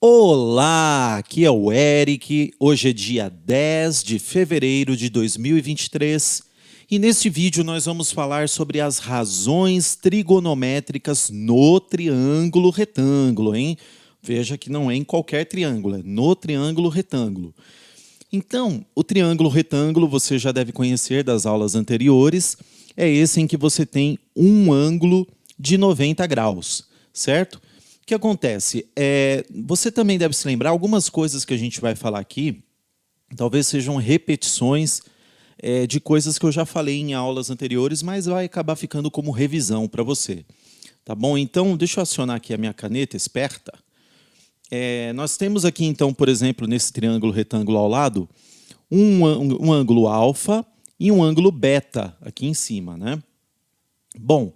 Olá, aqui é o Eric. Hoje é dia 10 de fevereiro de 2023 e neste vídeo nós vamos falar sobre as razões trigonométricas no triângulo retângulo, hein? Veja que não é em qualquer triângulo, é no triângulo retângulo. Então, o triângulo retângulo você já deve conhecer das aulas anteriores, é esse em que você tem um ângulo de 90 graus, certo? O que acontece? Você também deve se lembrar, algumas coisas que a gente vai falar aqui, talvez sejam repetições de coisas que eu já falei em aulas anteriores, mas vai acabar ficando como revisão para você. Tá bom? Então, deixa eu acionar aqui a minha caneta esperta. Nós temos aqui, então, por exemplo, nesse triângulo retângulo ao lado, um ângulo alfa e um ângulo beta aqui em cima, né? Bom,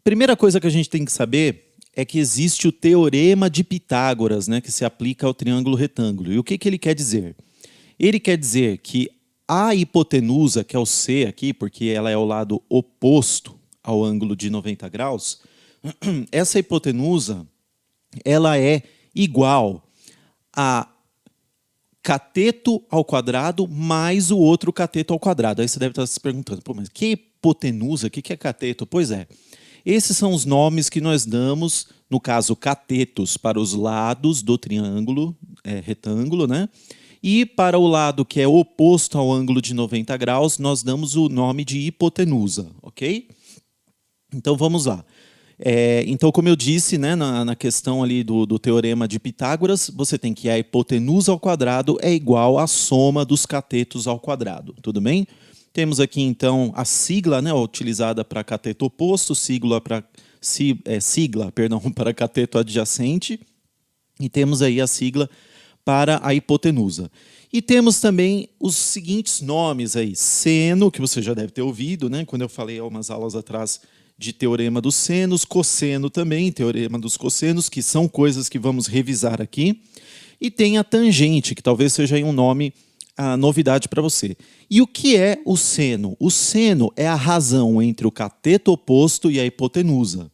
primeira coisa que a gente tem que saber é que existe o teorema de Pitágoras, né, que se aplica ao triângulo retângulo. E o que ele quer dizer? Ele quer dizer que a hipotenusa, que é o C aqui, porque ela é o lado oposto ao ângulo de 90 graus, essa hipotenusa ela é igual a cateto ao quadrado mais o outro cateto ao quadrado. Aí você deve estar se perguntando, pô, mas que hipotenusa? O que é cateto? Pois é. Esses são os nomes que nós damos, no caso, catetos, para os lados do triângulo retângulo, né? E para o lado que é oposto ao ângulo de 90 graus, nós damos o nome de hipotenusa, ok? Então, vamos lá. Então, como eu disse, né, na questão ali do teorema de Pitágoras, você tem que a hipotenusa ao quadrado é igual à soma dos catetos ao quadrado, tudo bem? Temos aqui, então, a sigla, né, utilizada para cateto oposto, sigla para cateto adjacente, e temos aí a sigla para a hipotenusa. E temos também os seguintes nomes aí, seno, que você já deve ter ouvido, né, quando eu falei há umas aulas atrás de teorema dos senos, cosseno também, teorema dos cossenos, que são coisas que vamos revisar aqui, e tem a tangente, que talvez seja aí um nome a novidade para você. E o que é o seno? O seno é a razão entre o cateto oposto e a hipotenusa.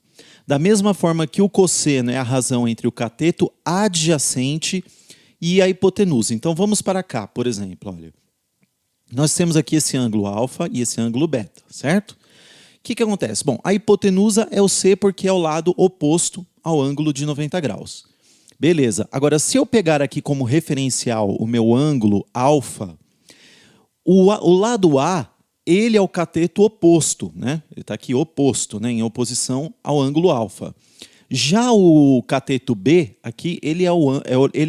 Da mesma forma que o cosseno é a razão entre o cateto adjacente e a hipotenusa. Então vamos para cá, por exemplo. Olha. Nós temos aqui esse ângulo alfa e esse ângulo beta, certo? O que acontece? Bom, a hipotenusa é o C porque é o lado oposto ao ângulo de 90 graus. Beleza. Agora, se eu pegar aqui como referencial o meu ângulo alfa, o lado A, ele é o cateto oposto, né? Ele está aqui oposto, né? Em oposição ao ângulo alfa. Já o cateto B, aqui, ele é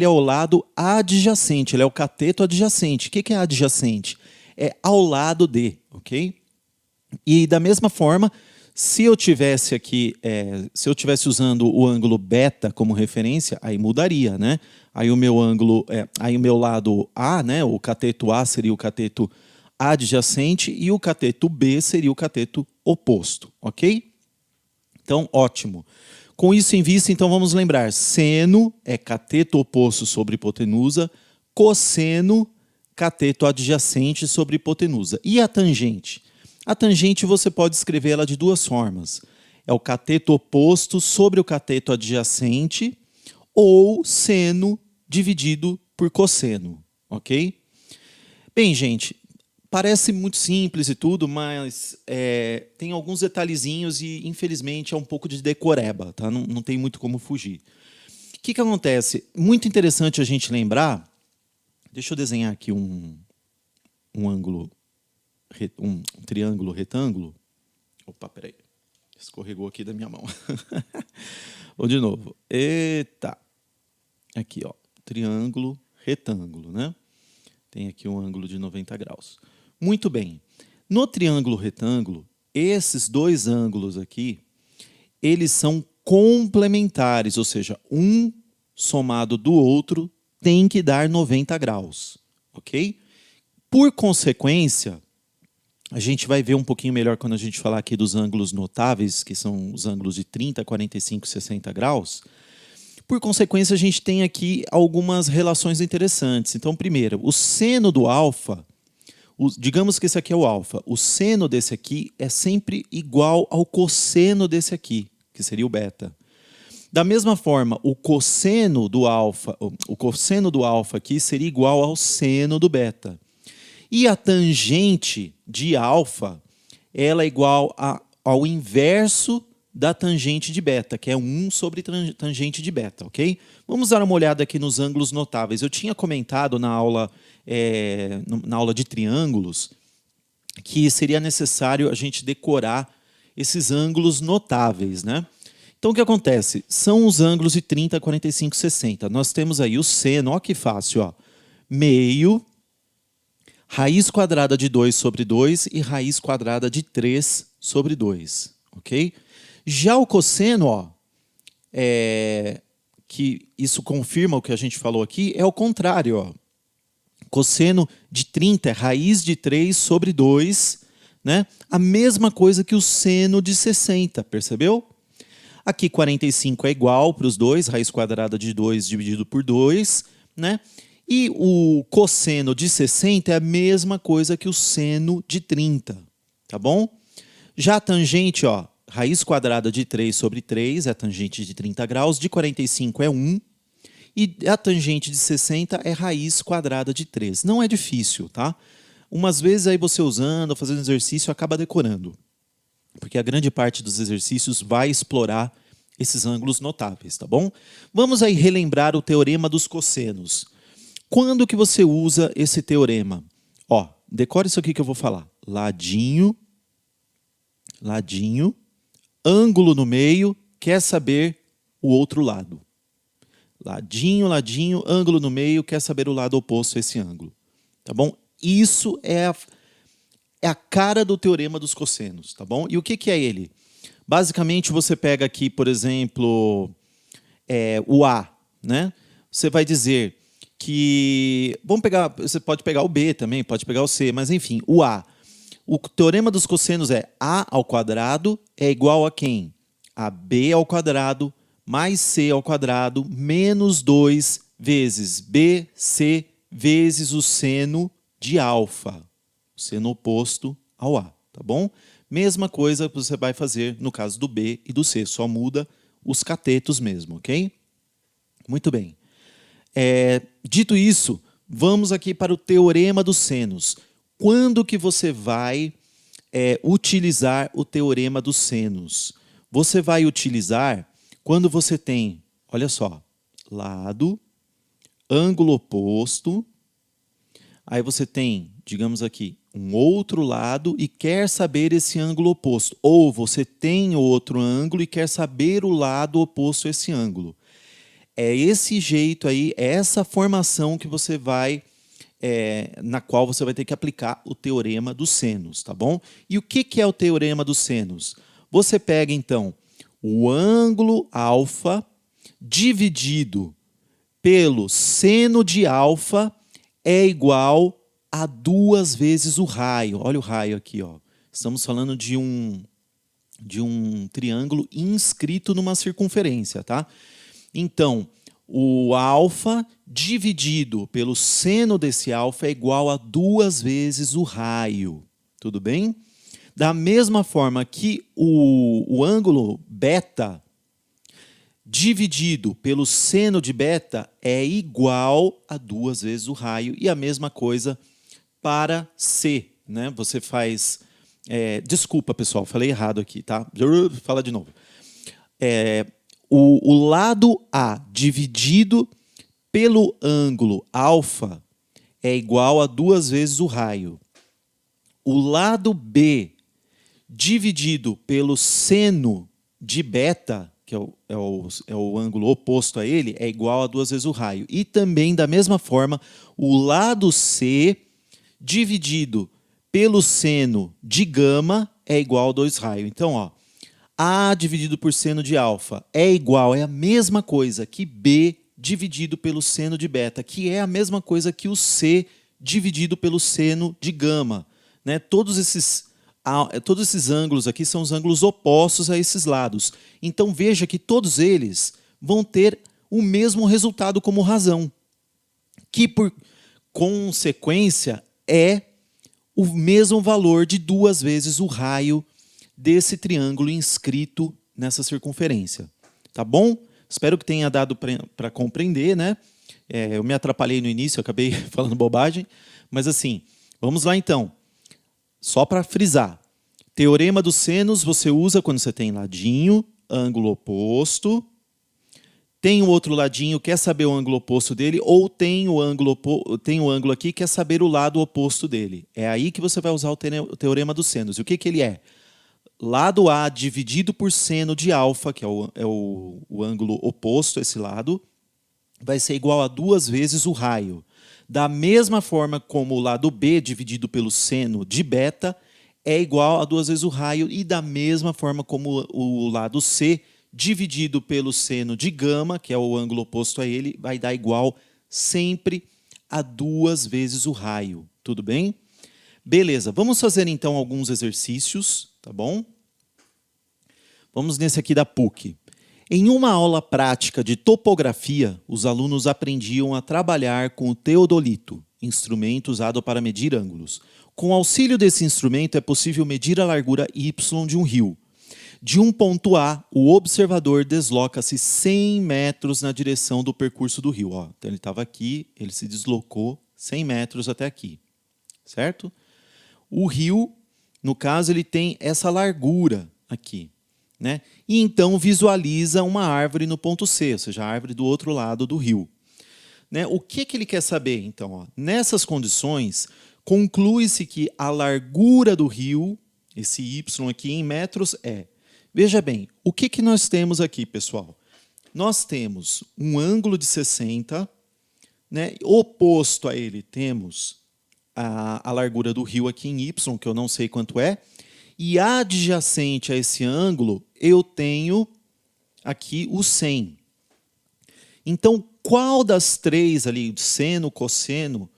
o lado adjacente, ele é o cateto adjacente. O que é adjacente? É ao lado D, ok? E da mesma forma, se eu tivesse aqui, se eu tivesse usando o ângulo beta como referência, aí mudaria, né? Aí o meu ângulo, aí o meu lado A, né? O cateto A seria o cateto adjacente e o cateto B seria o cateto oposto, ok? Então, ótimo. Com isso em vista, então vamos lembrar, seno é cateto oposto sobre hipotenusa, cosseno, cateto adjacente sobre hipotenusa. E a tangente? A tangente você pode escrever ela de duas formas. É o cateto oposto sobre o cateto adjacente ou seno dividido por cosseno, ok? Bem, gente, parece muito simples e tudo, mas tem alguns detalhezinhos e, infelizmente, é um pouco de decoreba, tá? Não tem muito como fugir. O que acontece? Muito interessante a gente lembrar... Deixa eu desenhar aqui um ângulo... um triângulo retângulo. Opa, peraí. Escorregou aqui da minha mão. Vou de novo. Eita. Aqui, ó. Triângulo retângulo, né? Tem aqui um ângulo de 90 graus. Muito bem. No triângulo retângulo, esses dois ângulos aqui, eles são complementares, ou seja, um somado do outro tem que dar 90 graus, ok? Por consequência, a gente vai ver um pouquinho melhor quando a gente falar aqui dos ângulos notáveis, que são os ângulos de 30, 45 e 60 graus. Por consequência, a gente tem aqui algumas relações interessantes. Então, primeiro, o seno do alfa, digamos que esse aqui é o alfa, o seno desse aqui é sempre igual ao cosseno desse aqui, que seria o beta. Da mesma forma, o cosseno do alfa aqui seria igual ao seno do beta. E a tangente de alfa, ela é igual ao inverso da tangente de beta, que é 1 sobre tangente de beta, ok? Vamos dar uma olhada aqui nos ângulos notáveis. Eu tinha comentado na aula de triângulos que seria necessário a gente decorar esses ângulos notáveis, né? Então, o que acontece? São os ângulos de 30, 45, 60. Nós temos aí o seno, olha que fácil, ó. Meio, raiz quadrada de 2 sobre 2 e raiz quadrada de 3 sobre 2, ok? Já o cosseno, ó, que isso confirma o que a gente falou aqui, é o contrário, ó. Cosseno de 30 é raiz de 3 sobre 2, né? A mesma coisa que o seno de 60, percebeu? Aqui 45 é igual para os dois, raiz quadrada de 2 dividido por 2, né? E o cosseno de 60 é a mesma coisa que o seno de 30, tá bom? Já a tangente, ó, raiz quadrada de 3 sobre 3 é a tangente de 30 graus, de 45 é 1, e a tangente de 60 é raiz quadrada de 3. Não é difícil, tá? Umas vezes aí você usando, fazendo exercício, acaba decorando. Porque a grande parte dos exercícios vai explorar esses ângulos notáveis, tá bom? Vamos aí relembrar o teorema dos cossenos. Quando que você usa esse teorema? Ó, decore isso aqui que eu vou falar. Ladinho, ladinho, ângulo no meio, quer saber o outro lado. Ladinho, ladinho, ângulo no meio, quer saber o lado oposto a esse ângulo. Tá bom? Isso é a cara do teorema dos cossenos, tá bom? E o que é ele? Basicamente, você pega aqui, por exemplo, o A, né? Você vai dizer que... você pode pegar o B também, pode pegar o C, mas enfim, o A. O teorema dos cossenos é A ao quadrado é igual a quem? A B ao quadrado mais C ao quadrado menos 2 vezes BC vezes o seno de alfa. O seno oposto ao A, tá bom? Mesma coisa que você vai fazer no caso do B e do C, só muda os catetos mesmo, ok? Muito bem. Dito isso, vamos aqui para o teorema dos senos. Quando que você vai utilizar o teorema dos senos? Você vai utilizar quando você tem, olha só, lado, ângulo oposto, aí você tem, digamos aqui, um outro lado e quer saber esse ângulo oposto. Ou você tem outro ângulo e quer saber o lado oposto a esse ângulo. É esse jeito aí, é essa formação que você vai, na qual você vai ter que aplicar o teorema dos senos, tá bom? E o que é o teorema dos senos? Você pega, então, o ângulo alfa dividido pelo seno de alfa é igual a 2 vezes o raio. Olha o raio aqui, ó. Estamos falando de um triângulo inscrito numa circunferência, tá? Então, o alfa dividido pelo seno desse alfa é igual a 2 vezes o raio. Tudo bem? Da mesma forma que o ângulo beta dividido pelo seno de beta é igual a 2 vezes o raio. E a mesma coisa para C, né? Você faz... desculpa, pessoal, falei errado aqui, tá? Fala de novo. O lado A dividido pelo ângulo alfa é igual a 2 vezes o raio. O lado B dividido pelo seno de beta, que é o ângulo oposto a ele, é igual a 2 vezes o raio. E também, da mesma forma, o lado C dividido pelo seno de gama é igual a 2 raios. Então, ó, A dividido por seno de alfa é a mesma coisa que B dividido pelo seno de beta, que é a mesma coisa que o C dividido pelo seno de gama. Né? Todos esses ângulos aqui são os ângulos opostos a esses lados. Então, veja que todos eles vão ter o mesmo resultado como razão, que, por consequência, é o mesmo valor de 2 vezes o raio desse triângulo inscrito nessa circunferência. Tá bom? Espero que tenha dado para compreender, né? Eu me atrapalhei no início, eu acabei falando bobagem. Mas assim, vamos lá então. Só para frisar. Teorema dos senos você usa quando você tem ladinho, ângulo oposto. Tem o outro ladinho, quer saber o ângulo oposto dele, ou tem o ângulo aqui, quer saber o lado oposto dele. É aí que você vai usar o teorema dos senos. E o que ele é? Lado A dividido por seno de alfa, que é o ângulo oposto a esse lado, vai ser igual a 2 vezes o raio. Da mesma forma como o lado B dividido pelo seno de beta é igual a 2 vezes o raio, e da mesma forma como o lado C dividido pelo seno de gama, que é o ângulo oposto a ele, vai dar igual sempre a 2 vezes o raio. Tudo bem? Beleza, vamos fazer então alguns exercícios, tá bom? Vamos nesse aqui da PUC. Em uma aula prática de topografia, os alunos aprendiam a trabalhar com o teodolito, instrumento usado para medir ângulos. Com o auxílio desse instrumento, é possível medir a largura y de um rio. De um ponto A, o observador desloca-se 100 metros na direção do percurso do rio. Ó, então ele estava aqui, ele se deslocou 100 metros até aqui, certo? O rio, no caso, ele tem essa largura aqui, né? E então visualiza uma árvore no ponto C, ou seja, a árvore do outro lado do rio. Né? O que ele quer saber, então? Ó? Nessas condições, conclui-se que a largura do rio, esse y aqui em metros, é... Veja bem, o que nós temos aqui, pessoal? Nós temos um ângulo de 60, né? Oposto a ele temos a largura do rio aqui em y, que eu não sei quanto é, e adjacente a esse ângulo eu tenho aqui o 100. Então, qual das três ali, seno, cosseno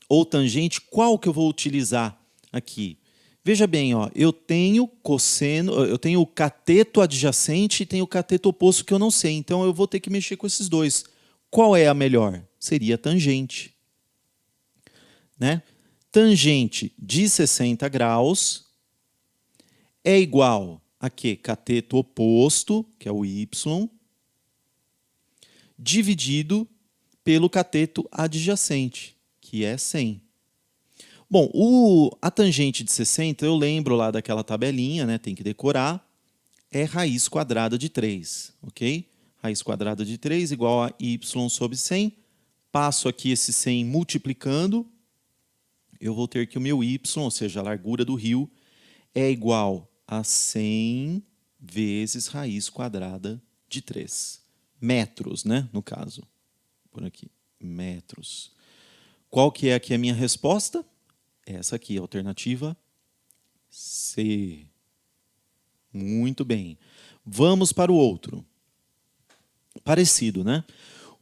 ou tangente, qual que eu vou utilizar aqui? Veja bem, ó, eu tenho cosseno, eu tenho o cateto adjacente e tenho o cateto oposto que eu não sei. Então eu vou ter que mexer com esses dois. Qual é a melhor? Seria a tangente. Né? Tangente de 60 graus é igual a quê? Cateto oposto, que é o y, dividido pelo cateto adjacente, que é 100. Bom, a tangente de 60, eu lembro lá daquela tabelinha, né? Tem que decorar, é raiz quadrada de 3, ok? Raiz quadrada de 3 igual a y sobre 100. Passo aqui esse 100 multiplicando, eu vou ter que o meu y, ou seja, a largura do rio, é igual a 100 vezes raiz quadrada de 3. Metros, né? No caso. Por aqui, metros. Qual que é aqui a minha resposta? Essa aqui, a alternativa C. Muito bem. Vamos para o outro. Parecido, né?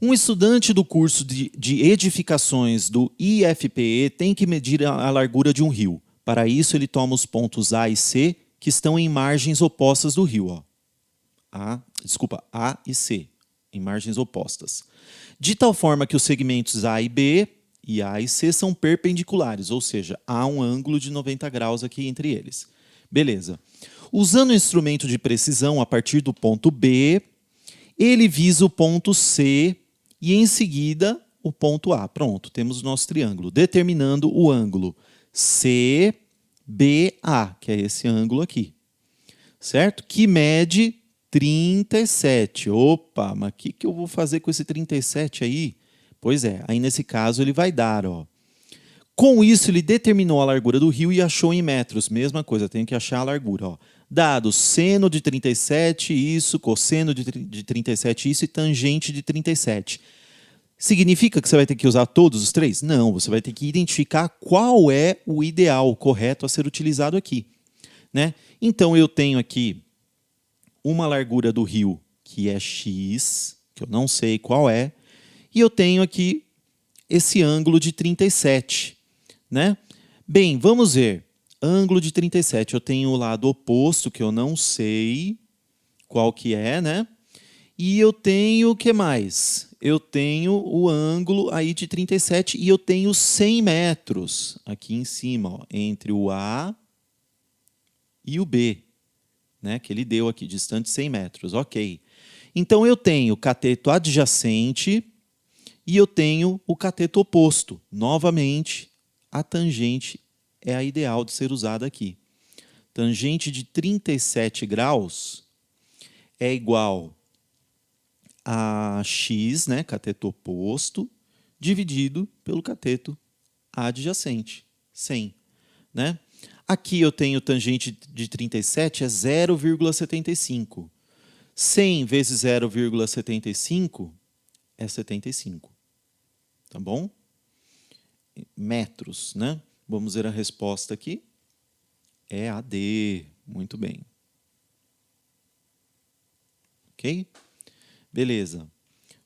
Um estudante do curso de edificações do IFPE tem que medir a largura de um rio. Para isso, ele toma os pontos A e C, que estão em margens opostas do rio. Ó. A e C, em margens opostas. De tal forma que os segmentos A e B e A e C são perpendiculares, ou seja, há um ângulo de 90 graus aqui entre eles. Beleza. Usando o instrumento de precisão a partir do ponto B, ele visa o ponto C e, em seguida, o ponto A. Pronto, temos o nosso triângulo, determinando o ângulo CBA, que é esse ângulo aqui, certo? Que mede 37. Opa, mas o que eu vou fazer com esse 37 aí? Pois é, aí nesse caso ele vai dar, ó. Com isso, ele determinou a largura do rio e achou em metros. Mesma coisa, tenho que achar a largura. Ó. Dado seno de 37, isso, cosseno de 37, isso, e tangente de 37. Significa que você vai ter que usar todos os três? Não, você vai ter que identificar qual é o ideal, o correto a ser utilizado aqui. Né? Então, eu tenho aqui uma largura do rio que é x, que eu não sei qual é, e eu tenho aqui esse ângulo de 37. Né? Bem, vamos ver. Ângulo de 37. Eu tenho o lado oposto, que eu não sei qual que é, né? E eu tenho o que mais? Eu tenho o ângulo aí de 37 e eu tenho 100 metros aqui em cima, ó, entre o A e o B, né? Que ele deu aqui, distante 100 metros. Ok. Então, eu tenho cateto adjacente e eu tenho o cateto oposto. Novamente, a tangente é a ideal de ser usada aqui. Tangente de 37 graus é igual a x, né, cateto oposto, dividido pelo cateto adjacente, 100. Né? Aqui eu tenho tangente de 37, é 0,75. 100 vezes 0,75 é 75. Tá bom? Metros, né? Vamos ver a resposta aqui. É a D. Muito bem. Ok? Beleza.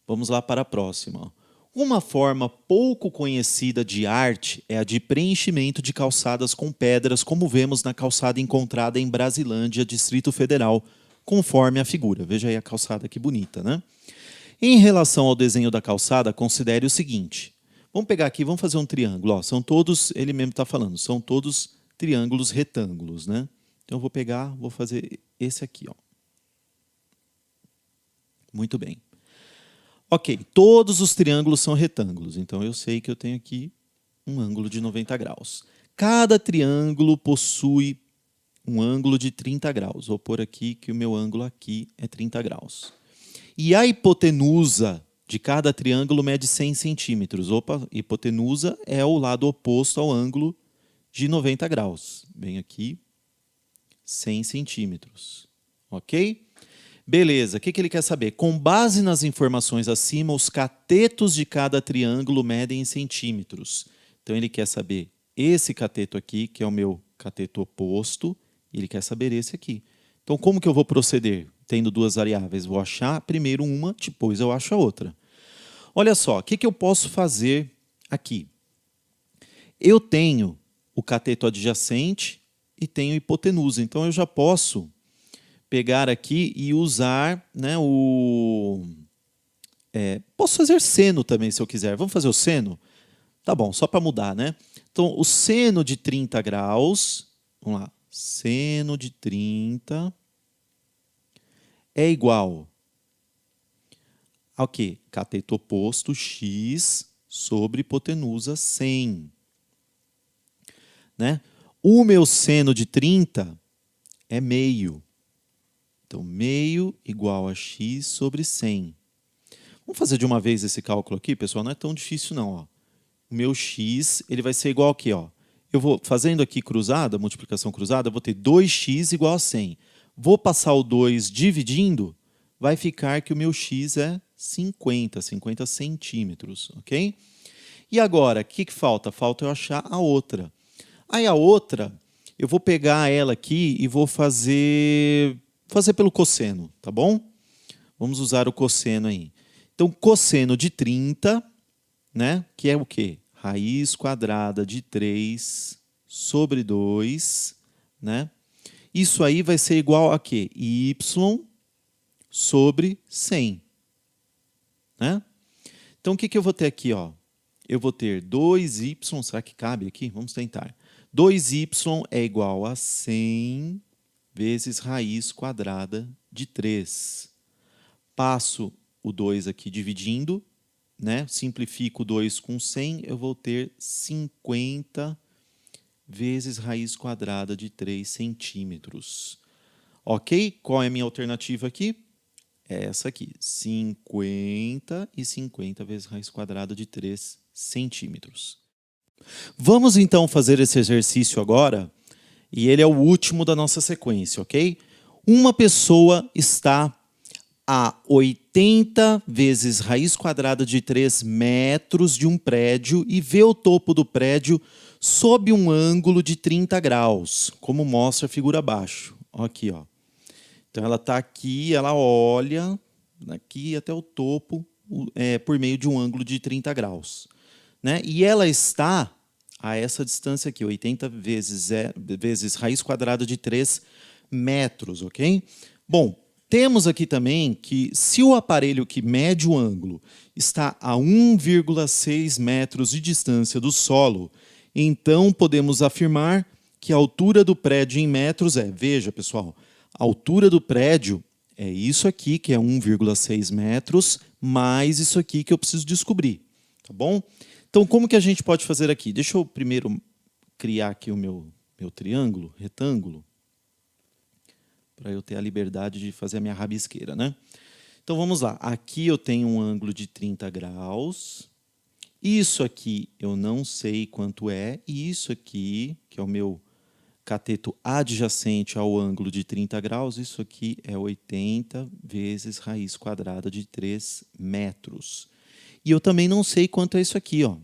Vamos lá para a próxima. Uma forma pouco conhecida de arte é a de preenchimento de calçadas com pedras, como vemos na calçada encontrada em Brasilândia, Distrito Federal, conforme a figura. Veja aí a calçada, que bonita, né? Em relação ao desenho da calçada, considere o seguinte. Vamos pegar aqui, vamos fazer um triângulo. Ó, são todos, ele mesmo está falando, são todos triângulos retângulos, né? Então, eu vou pegar, vou fazer esse aqui, ó. Muito bem. Ok, todos os triângulos são retângulos, então eu sei que eu tenho aqui um ângulo de 90 graus. Cada triângulo possui um ângulo de 30 graus. Vou pôr aqui que o meu ângulo aqui é 30 graus. E a hipotenusa de cada triângulo mede 100 centímetros. Opa, hipotenusa é o lado oposto ao ângulo de 90 graus. Bem aqui, 100 centímetros. Ok? Beleza, o que ele quer saber? Com base nas informações acima, os catetos de cada triângulo medem em centímetros. Então, ele quer saber esse cateto aqui, que é o meu cateto oposto, e ele quer saber esse aqui. Então, como que eu vou proceder? Tendo duas variáveis, vou achar primeiro uma, depois eu acho a outra. Olha só, o que eu posso fazer aqui? Eu tenho o cateto adjacente e tenho hipotenusa, então eu já posso pegar aqui e usar, né, posso fazer seno também, se eu quiser. Vamos fazer o seno? Tá bom, só para mudar, né? Então, o seno de 30 graus, vamos lá, seno de 30 é igual ao quê? Cateto oposto, x, sobre hipotenusa, 100. Né? O meu seno de 30 é meio. Então, meio igual a x sobre 100. Vamos fazer de uma vez esse cálculo aqui, pessoal? Não é tão difícil, não. Ó. O meu x ele vai ser igual aqui. Ó. Eu vou fazendo aqui cruzada, multiplicação cruzada, eu vou ter 2x igual a 100. Vou passar o 2 dividindo, vai ficar que o meu x é 50 centímetros. Ok? E agora, o que falta? Falta eu achar a outra. Aí a outra, eu vou pegar ela aqui e vou fazer pelo cosseno, tá bom? Vamos usar o cosseno aí. Então, cosseno de 30, né? Que é o quê? Raiz quadrada de 3 sobre 2, né? Isso aí vai ser igual a quê? Y sobre 100. Né? Então, o que eu vou ter aqui? Ó? Eu vou ter 2y, será que cabe aqui? Vamos tentar. 2y é igual a 100 vezes raiz quadrada de 3. Passo o 2 aqui dividindo, né? Simplifico 2 com 100, eu vou ter 50 vezes raiz quadrada de 3 centímetros. Ok? Qual é a minha alternativa aqui? É essa aqui, 50 e 50 vezes raiz quadrada de 3 centímetros. Vamos então fazer esse exercício agora, e ele é o último da nossa sequência, ok? Uma pessoa está a 80 vezes raiz quadrada de 3 metros de um prédio e vê o topo do prédio sob um ângulo de 30 graus, como mostra a figura abaixo. Aqui, ó. Então, ela está aqui, ela olha daqui até o topo por meio de um ângulo de 30 graus. Né? E ela está a essa distância aqui, 80 vezes raiz quadrada de 3 metros, ok? Bom, temos aqui também que se o aparelho que mede o ângulo está a 1,6 metros de distância do solo, então podemos afirmar que a altura do prédio em metros veja, pessoal, a altura do prédio É isso aqui, que é 1,6 metros, mais isso aqui que eu preciso descobrir. Tá bom? Então, como que a gente pode fazer aqui? Deixa eu primeiro criar aqui o meu triângulo, retângulo, para eu ter a liberdade de fazer a minha rabisqueira, né? Então, vamos lá. Aqui eu tenho um ângulo de 30 graus. Isso aqui eu não sei quanto é. E isso aqui, que é o meu cateto adjacente ao ângulo de 30 graus, isso aqui é 80 vezes raiz quadrada de 3 metros. E eu também não sei quanto é isso aqui, ó.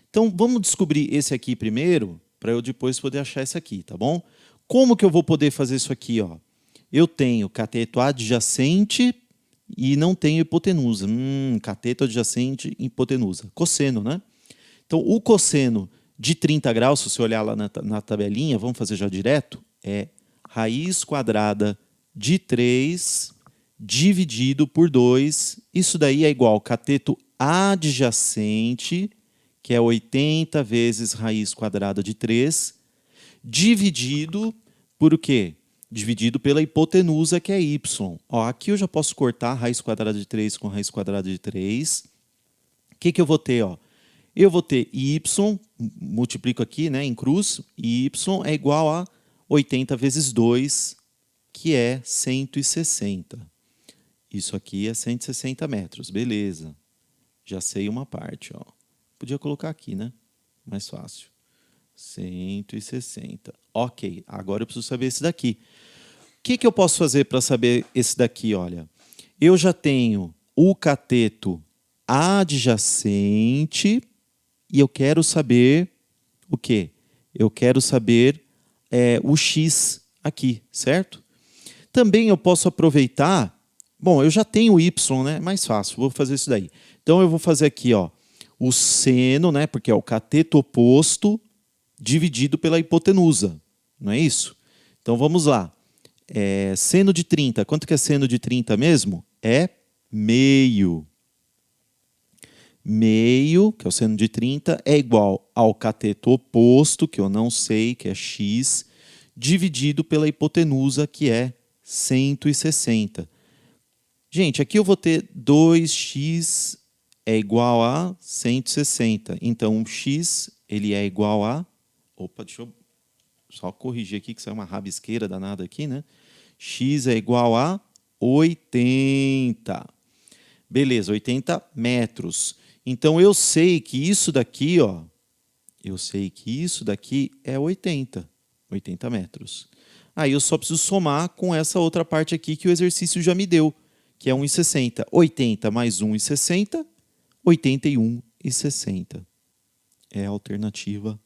Então, vamos descobrir esse aqui primeiro, para eu depois poder achar esse aqui, tá bom? Como que eu vou poder fazer isso aqui, ó? Eu tenho cateto adjacente e não tenho hipotenusa. Cateto adjacente e hipotenusa. Cosseno, né? Então, o cosseno de 30 graus, se você olhar lá na tabelinha, vamos fazer já direto, é raiz quadrada de 3 dividido por 2. Isso daí é igual ao cateto adjacente, que é 80 vezes raiz quadrada de 3, dividido por o quê? Dividido pela hipotenusa, que é y. Ó, aqui eu já posso cortar raiz quadrada de 3 com raiz quadrada de 3. O que eu vou ter? Ó? Eu vou ter y, multiplico aqui, né, em cruz, y é igual a 80 vezes 2, que é 160. Isso aqui é 160 metros, beleza. Já sei uma parte. Ó. Podia colocar aqui, né? Mais fácil. 160. Ok, agora eu preciso saber esse daqui. O que eu posso fazer para saber esse daqui? Olha, eu já tenho o cateto adjacente e eu quero saber o quê? Eu quero saber o x aqui, certo? Também eu posso aproveitar... Bom, eu já tenho o y, né? Mais fácil, vou fazer isso daí. Então, eu vou fazer aqui, ó, o seno, né? Porque é o cateto oposto dividido pela hipotenusa, não é isso? Então, vamos lá. Seno de 30, quanto que é seno de 30 mesmo? É meio. Meio, que é o seno de 30, é igual ao cateto oposto, que eu não sei, que é x, dividido pela hipotenusa, que é 160. Gente, aqui eu vou ter 2x é igual a 160. Então, o x ele é igual a... Opa, deixa eu só corrigir aqui, que isso é uma rabisqueira danada aqui, né? X é igual a 80. Beleza, 80 metros. Então, eu sei que isso daqui, ó, é 80 metros. Aí eu só preciso somar com essa outra parte aqui que o exercício já me deu, que é 1,60. 80 mais 1,60, 81,60. É a alternativa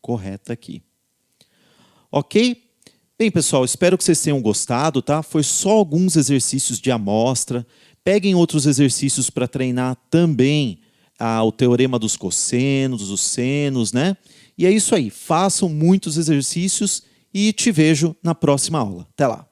correta aqui. Ok? Bem, pessoal, espero que vocês tenham gostado, tá? Foi só alguns exercícios de amostra. Peguem outros exercícios para treinar também o teorema dos cossenos, dos senos, né? E é isso aí. Façam muitos exercícios e te vejo na próxima aula. Até lá!